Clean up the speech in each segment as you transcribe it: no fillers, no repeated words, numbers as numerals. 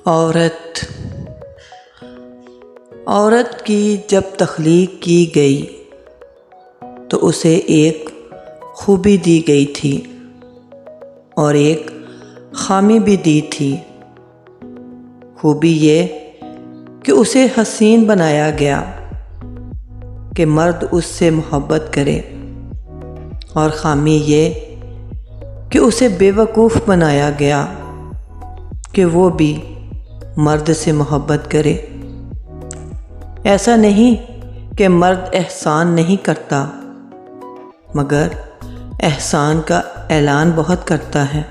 औरत औरत की जब तख्लीक की गई तो उसे एक खूबी दी गई थी और एक खामी भी दी थी। खूबी ये कि उसे हसीन बनाया गया कि मर्द उससे मोहब्बत करे, और खामी ये कि उसे बेवकूफ़ बनाया गया कि वो भी मर्द से मोहब्बत करे। ऐसा नहीं कि मर्द एहसान नहीं करता, मगर एहसान का ऐलान बहुत करता है।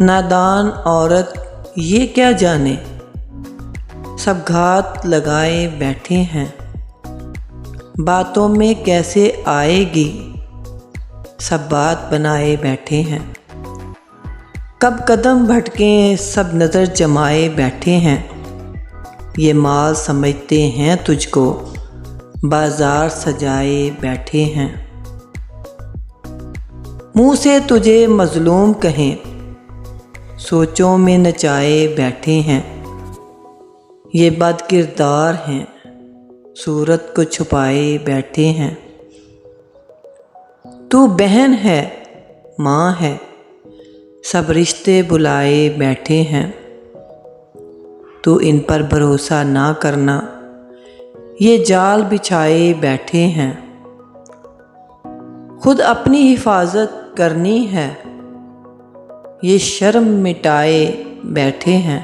नादान औरत ये क्या जाने, सब घात लगाए बैठे हैं। बातों में कैसे आएगी, सब बात बनाए बैठे हैं। कब कदम भटकें, सब नज़र जमाए बैठे हैं। ये माल समझते हैं तुझको, बाजार सजाए बैठे हैं। मुँह से तुझे मज़लूम कहें, सोचों में नचाए बैठे हैं। ये बदकिरदार हैं, सूरत को छुपाए बैठे हैं। तू बहन है, माँ है, सब रिश्ते बुलाए बैठे हैं। तू इन पर भरोसा ना करना, ये जाल बिछाए बैठे हैं। खुद अपनी हिफाजत करनी है, ये शर्म मिटाए बैठे हैं।